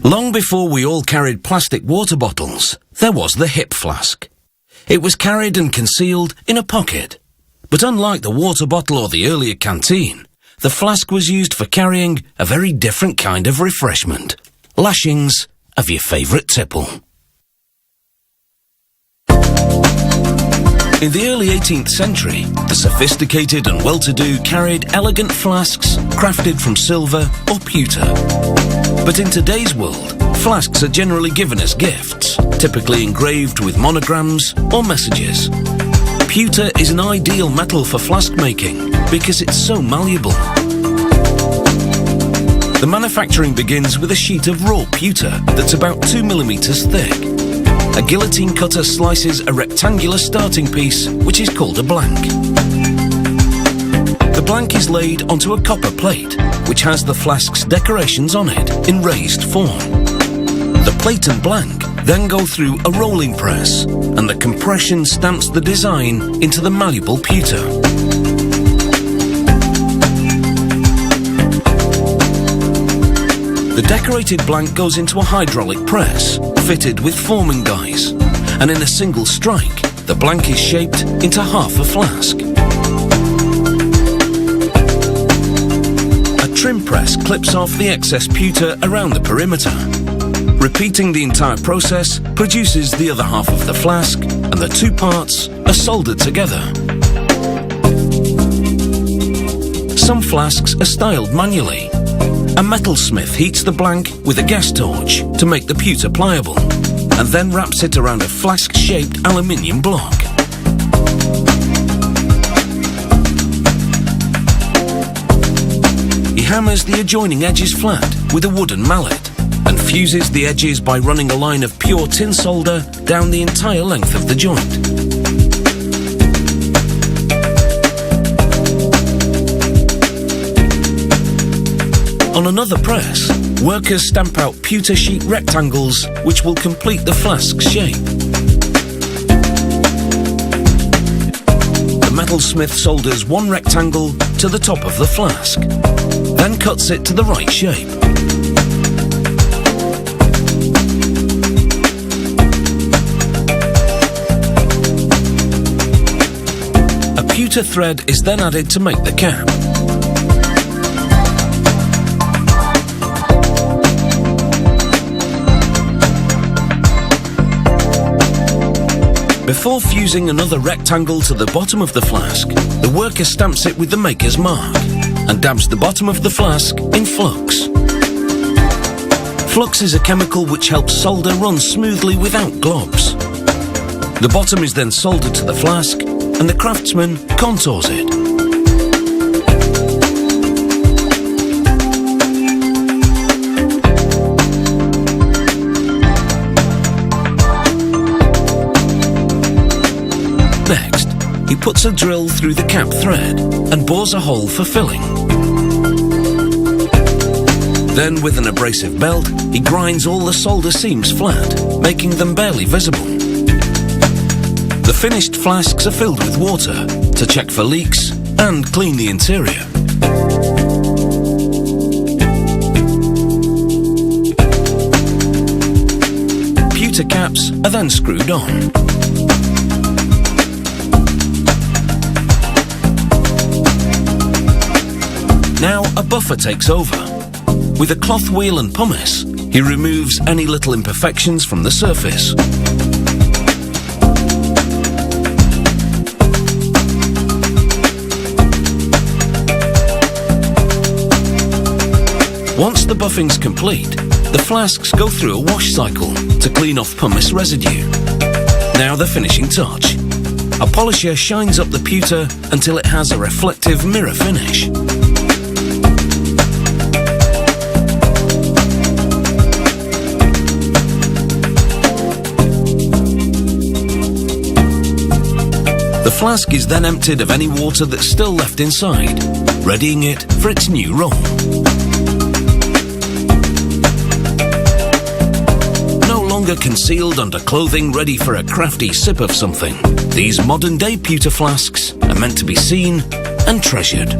Long before we all carried plastic water bottles, there was the hip flask. It was carried and concealed in a pocket. But unlike the water bottle or the earlier canteen, the flask was used for carrying a very different kind of refreshment. Lashings of your favourite tipple. In the early 18th century, the sophisticated and well-to-do carried elegant flasks crafted from silver or pewter. But in today's world, flasks are generally given as gifts, typically engraved with monograms or messages. Pewter is an ideal metal for flask making because it's so malleable. The manufacturing begins with a sheet of raw pewter that's about 2 millimeters thick. A guillotine cutter slices a rectangular starting piece, which is called a blank. The blank is laid onto a copper plate, which has the flask's decorations on it in raised form. The plate and blank then go through a rolling press, and the compression stamps the design into the malleable pewter. The decorated blank goes into a hydraulic press, fitted with forming dies, and in a single strike, the blank is shaped into half a flask. A trim press clips off the excess pewter around the perimeter. Repeating the entire process produces the other half of the flask, and the two parts are soldered together. Some flasks are styled manually. A metalsmith heats the blank with a gas torch to make the pewter pliable, and then wraps it around a flask-shaped aluminium block. He hammers the adjoining edges flat with a wooden mallet, and fuses the edges by running a line of pure tin solder down the entire length of the joint. On another press, workers stamp out pewter sheet rectangles which will complete the flask's shape. The metalsmith solders one rectangle to the top of the flask, then cuts it to the right shape. A pewter thread is then added to make the cap. Before fusing another rectangle to the bottom of the flask, the worker stamps it with the maker's mark and dabs the bottom of the flask in flux. Flux is a chemical which helps solder run smoothly without globs. The bottom is then soldered to the flask, and the craftsman contours it. Next, he puts a drill through the cap thread and bores a hole for filling. Then, with an abrasive belt, he grinds all the solder seams flat, making them barely visible. The finished flasks are filled with water to check for leaks and clean the interior. Pewter caps are then screwed on. Now a buffer takes over. With a cloth wheel and pumice, he removes any little imperfections from the surface. Once the buffing's complete, the flasks go through a wash cycle to clean off pumice residue. Now the finishing touch. A polisher shines up the pewter until it has a reflective mirror finish. The flask is then emptied of any water that's still left inside, readying it for its new role. No longer concealed under clothing ready for a crafty sip of something, these modern-day pewter flasks are meant to be seen and treasured.